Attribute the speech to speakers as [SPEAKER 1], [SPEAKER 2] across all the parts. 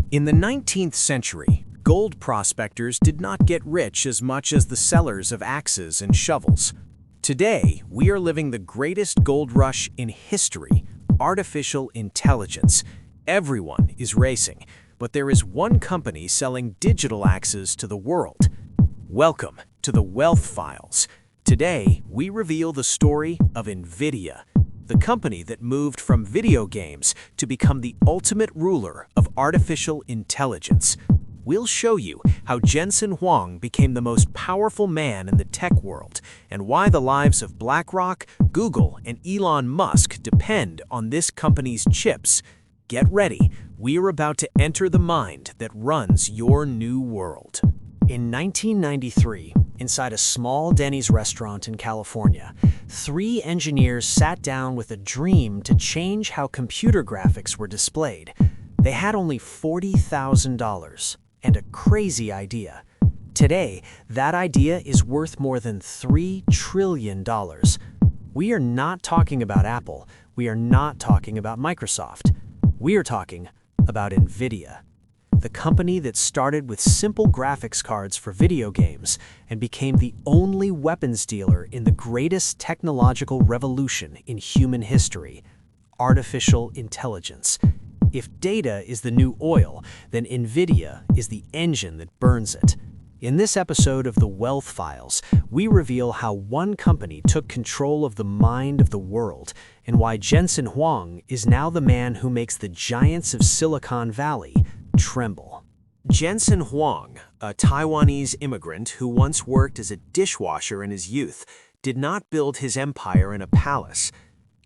[SPEAKER 1] In the 19th century, gold prospectors did not get rich as much as the sellers of axes and shovels. Today, we are living the greatest gold rush in history, artificial intelligence. Everyone is racing, but there is one company selling digital axes to the world. Welcome to the Wealth Files. Today, we reveal the story of NVIDIA, the company that moved from video games to become the ultimate ruler of artificial intelligence. We'll show you how Jensen Huang became the most powerful man in the tech world and why the lives of BlackRock, Google, and Elon Musk depend on this company's chips. Get ready, we are about to enter the mind that runs your new world. In 1993, inside a small Denny's restaurant in California, 3 engineers sat down with a dream to change how computer graphics were displayed. They had only $40,000 and a crazy idea. Today, that idea is worth more than $3 trillion. We are not talking about Apple. We are not talking about Microsoft. We are talking about NVIDIA, the company that started with simple graphics cards for video games and became the only weapons dealer in the greatest technological revolution in human history: artificial intelligence. If data is the new oil, then NVIDIA is the engine that burns it. In this episode of the Wealth Files, we reveal how one company took control of the mind of the world and why Jensen Huang is now the man who makes the giants of Silicon Valley tremble. Jensen Huang, a Taiwanese immigrant who once worked as a dishwasher in his youth, did not build his empire in a palace.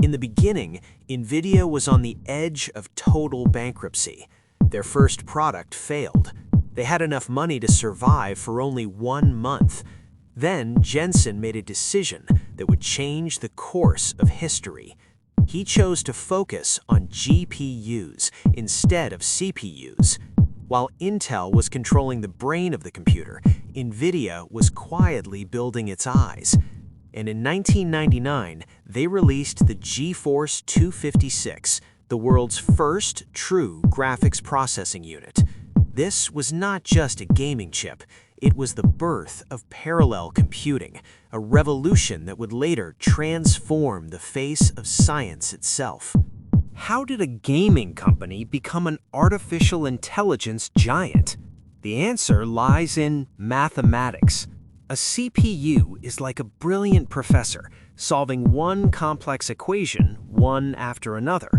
[SPEAKER 1] In the beginning, NVIDIA was on the edge of total bankruptcy. Their first product failed. They had enough money to survive for only 1 month. Then Jensen made a decision that would change the course of history. He chose to focus on GPUs instead of CPUs. While Intel was controlling the brain of the computer, NVIDIA was quietly building its eyes. And in 1999, they released the GeForce 256, the world's first true graphics processing unit. This was not just a gaming chip. It was the birth of parallel computing, a revolution that would later transform the face of science itself. How did a gaming company become an artificial intelligence giant? The answer lies in mathematics. A CPU is like a brilliant professor, solving one complex equation, one after another.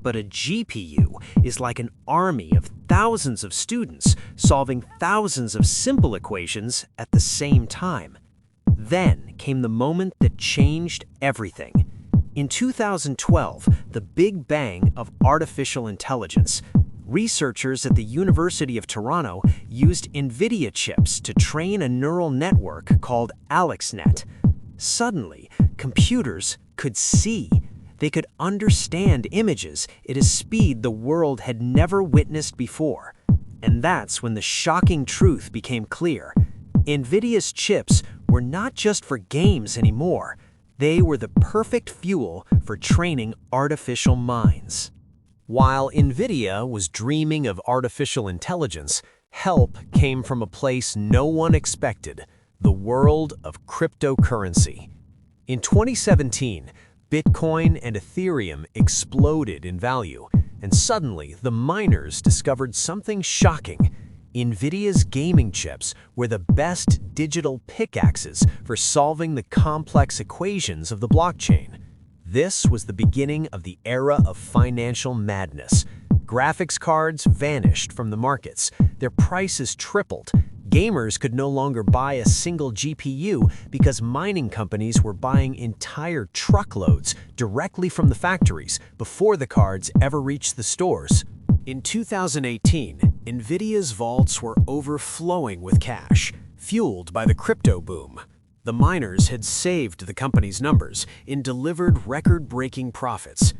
[SPEAKER 1] But a GPU is like an army of thousands of students solving thousands of simple equations at the same time. Then came the moment that changed everything. In 2012, the Big Bang of artificial intelligence. Researchers at the University of Toronto used NVIDIA chips to train a neural network called AlexNet. Suddenly, computers could see. They could understand images at a speed the world had never witnessed before. And that's when the shocking truth became clear. NVIDIA's chips were not just for games anymore. They were the perfect fuel for training artificial minds. While NVIDIA was dreaming of artificial intelligence, help came from a place no one expected: the world of cryptocurrency. In 2017, Bitcoin and Ethereum exploded in value, and suddenly the miners discovered something shocking. NVIDIA's gaming chips were the best digital pickaxes for solving the complex equations of the blockchain. This was the beginning of the era of financial madness. Graphics cards vanished from the markets. Their prices tripled. Gamers could no longer buy a single GPU because mining companies were buying entire truckloads directly from the factories before the cards ever reached the stores. In 2018, NVIDIA's vaults were overflowing with cash, fueled by the crypto boom. The miners had saved the company's numbers and delivered record-breaking profits.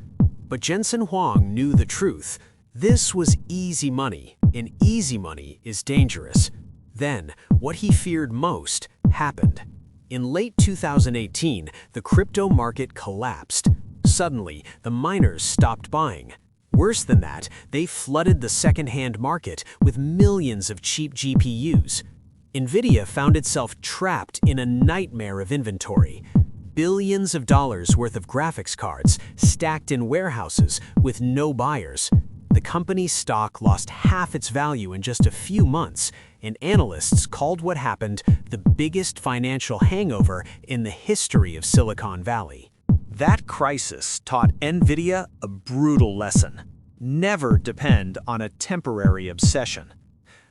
[SPEAKER 1] But Jensen Huang knew the truth. This was easy money, and easy money is dangerous. Then, what he feared most happened. In late 2018, the crypto market collapsed. Suddenly, the miners stopped buying. Worse than that, they flooded the second-hand market with millions of cheap GPUs. NVIDIA found itself trapped in a nightmare of inventory. Billions of dollars worth of graphics cards stacked in warehouses with no buyers. The company's stock lost half its value in just a few months, and analysts called what happened the biggest financial hangover in the history of Silicon Valley. That crisis taught NVIDIA a brutal lesson. Never depend on a temporary obsession.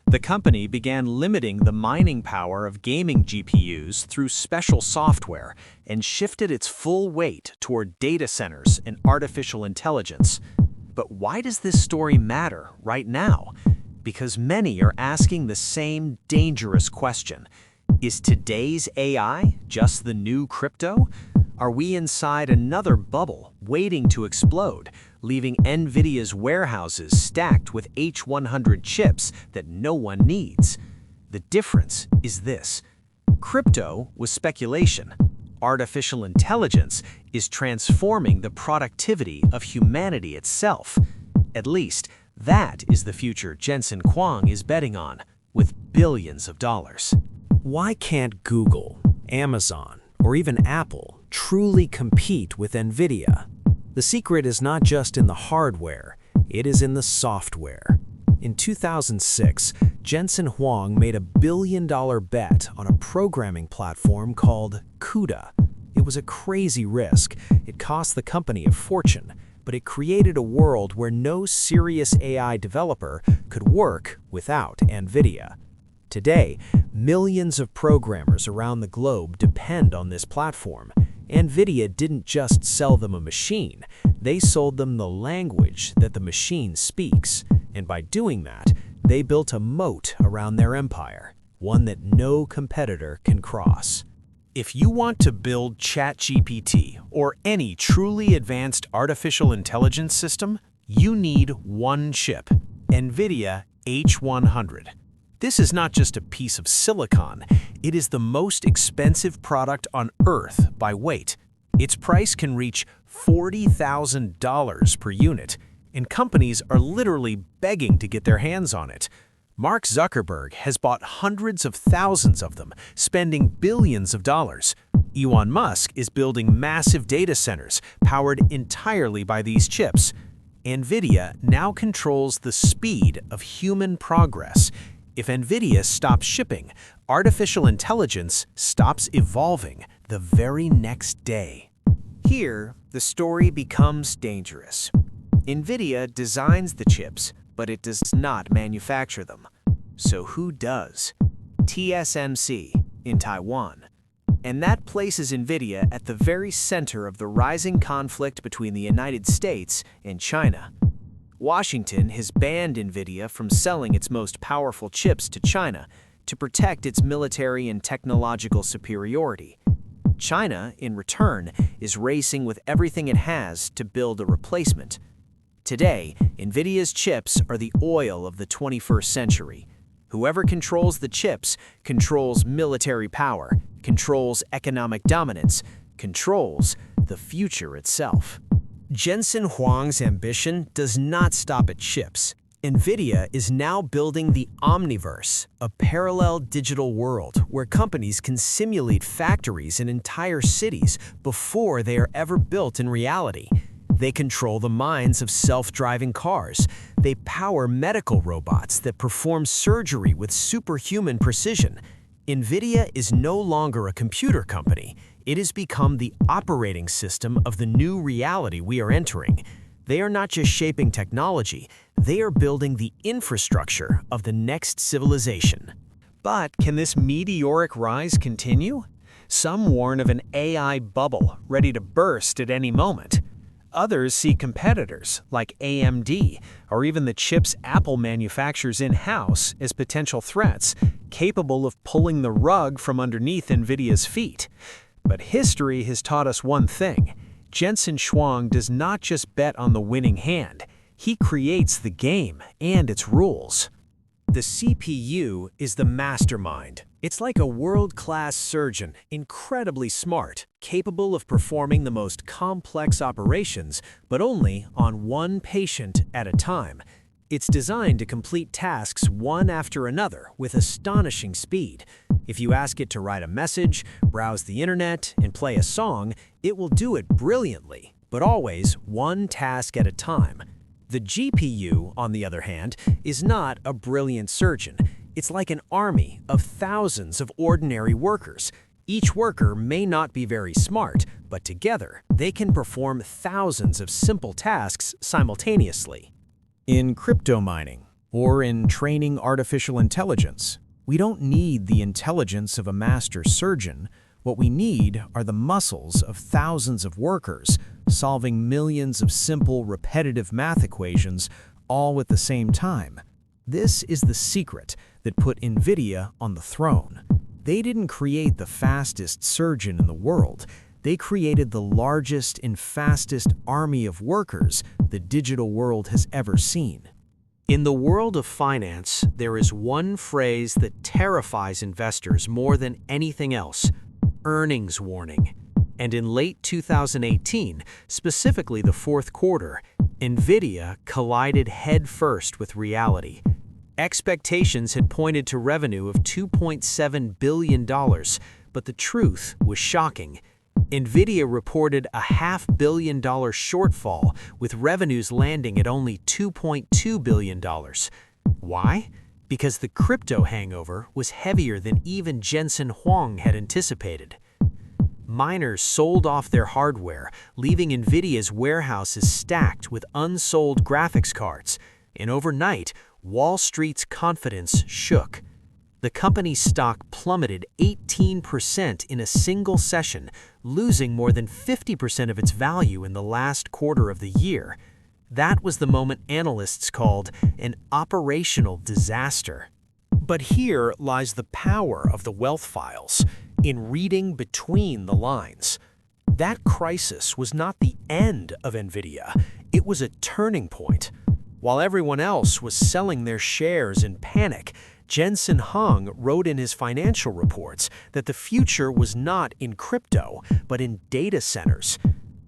[SPEAKER 1] The company began limiting the mining power of gaming GPUs through special software and shifted its full weight toward data centers and artificial intelligence. But why does this story matter right now? Because many are asking the same dangerous question. Is today's AI just the new crypto? Are we inside another bubble waiting to explode, leaving NVIDIA's warehouses stacked with H100 chips that no one needs? The difference is this. Crypto was speculation. Artificial intelligence is transforming the productivity of humanity itself. At least, that is the future Jensen Huang is betting on, with billions of dollars. Why can't Google, Amazon, or even Apple truly compete with NVIDIA? The secret is not just in the hardware, it is in the software. In 2006, Jensen Huang made a billion-dollar bet on a programming platform called CUDA. It was a crazy risk. It cost the company a fortune, but it created a world where no serious AI developer could work without NVIDIA. Today, millions of programmers around the globe depend on this platform. NVIDIA didn't just sell them a machine, they sold them the language that the machine speaks. And by doing that, they built a moat around their empire, one that no competitor can cross. If you want to build ChatGPT or any truly advanced artificial intelligence system, you need one chip, NVIDIA H100. This is not just a piece of silicon, it is the most expensive product on Earth by weight. Its price can reach $40,000 per unit, and companies are literally begging to get their hands on it. Mark Zuckerberg has bought hundreds of thousands of them, spending billions of dollars. Elon Musk is building massive data centers powered entirely by these chips. NVIDIA now controls the speed of human progress. If NVIDIA stops shipping, artificial intelligence stops evolving the very next day. Here, the story becomes dangerous. NVIDIA designs the chips, but it does not manufacture them. So who does? TSMC in Taiwan. And that places NVIDIA at the very center of the rising conflict between the United States and China. Washington has banned NVIDIA from selling its most powerful chips to China to protect its military and technological superiority. China, in return, is racing with everything it has to build a replacement. Today, NVIDIA's chips are the oil of the 21st century. Whoever controls the chips controls military power, controls economic dominance, controls the future itself. Jensen Huang's ambition does not stop at chips. NVIDIA is now building the Omniverse, a parallel digital world where companies can simulate factories in entire cities before they are ever built in reality. They control the minds of self-driving cars. They power medical robots that perform surgery with superhuman precision. NVIDIA is no longer a computer company. It has become the operating system of the new reality we are entering. They are not just shaping technology, they are building the infrastructure of the next civilization. But can this meteoric rise continue? Some warn of an AI bubble ready to burst at any moment. Others see competitors, like AMD, or even the chips Apple manufactures in-house as potential threats, capable of pulling the rug from underneath NVIDIA's feet. But history has taught us one thing. Jensen Huang does not just bet on the winning hand. He creates the game and its rules. The CPU is the mastermind, It's like a world-class surgeon, incredibly smart, capable of performing the most complex operations, but only on one patient at a time. It's designed to complete tasks one after another with astonishing speed. If you ask it to write a message, browse the internet, and play a song, it will do it brilliantly, but always one task at a time. The GPU, on the other hand, is not a brilliant surgeon. It's like an army of thousands of ordinary workers. Each worker may not be very smart, but together they can perform thousands of simple tasks simultaneously. In crypto mining, or in training artificial intelligence, we don't need the intelligence of a master surgeon. What we need are the muscles of thousands of workers solving millions of simple, repetitive math equations all at the same time. This is the secret that put NVIDIA on the throne. They didn't create the fastest surgeon in the world. They created the largest and fastest army of workers the digital world has ever seen. In the world of finance, there is one phrase that terrifies investors more than anything else: earnings warning. And in late 2018, specifically the fourth quarter, NVIDIA collided headfirst with reality. Expectations had pointed to revenue of $2.7 billion, but the truth was shocking. NVIDIA reported a $500 million shortfall, with revenues landing at only $2.2 billion. Why? Because the crypto hangover was heavier than even Jensen Huang had anticipated. Miners sold off their hardware, leaving NVIDIA's warehouses stacked with unsold graphics cards, and overnight, Wall Street's confidence shook. The company's stock plummeted 18% in a single session, losing more than 50% of its value in the last quarter of the year. That was the moment analysts called an operational disaster. But here lies the power of the wealth files, in reading between the lines. That crisis was not the end of NVIDIA, it was a turning point. While everyone else was selling their shares in panic, Jensen Huang wrote in his financial reports that the future was not in crypto, but in data centers.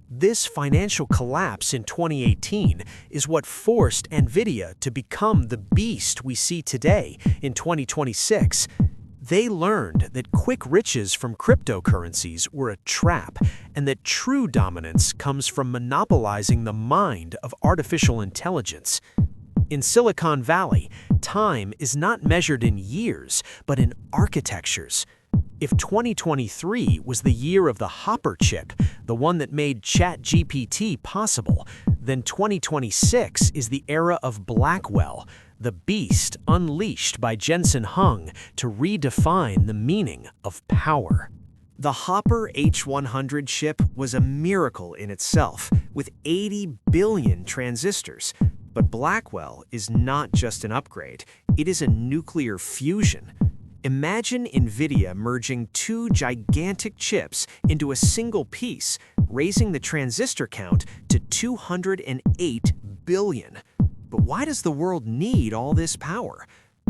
[SPEAKER 1] This financial collapse in 2018 is what forced NVIDIA to become the beast we see today in 2026. They learned that quick riches from cryptocurrencies were a trap, and that true dominance comes from monopolizing the mind of artificial intelligence. In Silicon Valley, time is not measured in years, but in architectures. If 2023 was the year of the Hopper chip, the one that made ChatGPT possible, then 2026 is the era of Blackwell, the beast unleashed by Jensen Huang to redefine the meaning of power. The Hopper H100 chip was a miracle in itself, with 80 billion transistors. But Blackwell is not just an upgrade, it is a nuclear fusion. Imagine NVIDIA merging two gigantic chips into a single piece, raising the transistor count to 208 billion. But why does the world need all this power?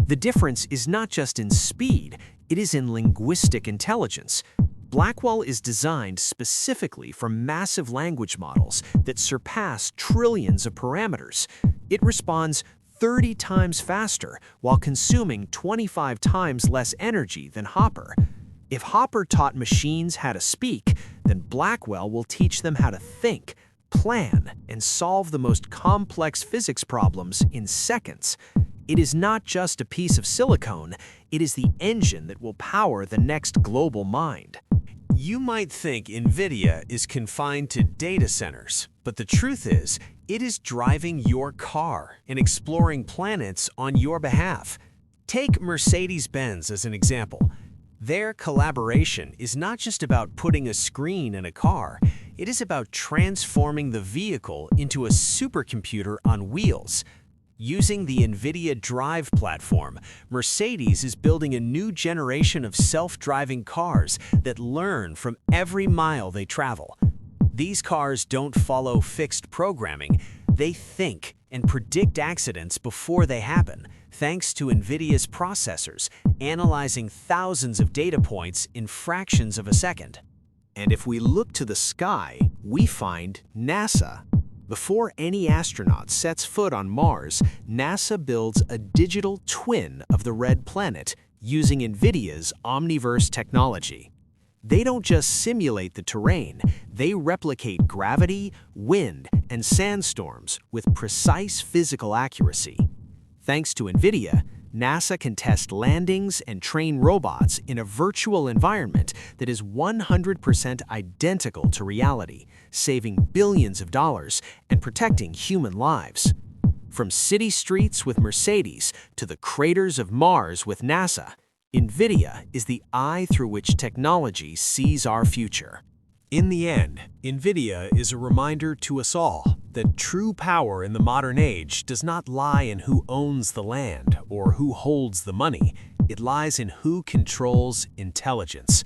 [SPEAKER 1] The difference is not just in speed, it is in linguistic intelligence. Blackwell is designed specifically for massive language models that surpass trillions of parameters. It responds 30 times faster while consuming 25 times less energy than Hopper. If Hopper taught machines how to speak, then Blackwell will teach them how to think, plan, and solve the most complex physics problems in seconds. It is not just a piece of silicone, it is the engine that will power the next global mind. You might think NVIDIA is confined to data centers, but the truth is, it is driving your car and exploring planets on your behalf. Take Mercedes-Benz as an example. Their collaboration is not just about putting a screen in a car, it is about transforming the vehicle into a supercomputer on wheels. Using the NVIDIA Drive platform, Mercedes is building a new generation of self-driving cars that learn from every mile they travel. These cars don't follow fixed programming, they think and predict accidents before they happen. thanks to NVIDIA's processors, analyzing thousands of data points in fractions of a second. And if we look to the sky, we find NASA. Before any astronaut sets foot on Mars, NASA builds a digital twin of the red planet using NVIDIA's Omniverse technology. They don't just simulate the terrain, they replicate gravity, wind, and sandstorms with precise physical accuracy. Thanks to NVIDIA, NASA can test landings and train robots in a virtual environment that is 100% identical to reality, saving billions of dollars and protecting human lives. From city streets with Mercedes to the craters of Mars with NASA, NVIDIA is the eye through which technology sees our future. In the end, NVIDIA is a reminder to us all that true power in the modern age does not lie in who owns the land or who holds the money. It lies in who controls intelligence.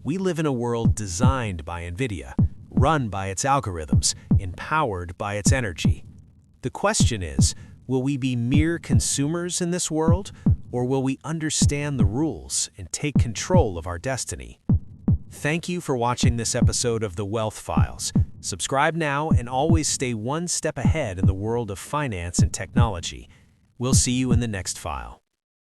[SPEAKER 1] We live in a world designed by NVIDIA, run by its algorithms, empowered by its energy. The question is, will we be mere consumers in this world, or will we understand the rules and take control of our destiny? Thank you for watching this episode of The Wealth Files. Subscribe now and always stay one step ahead in the world of finance and technology. We'll see you in the next file.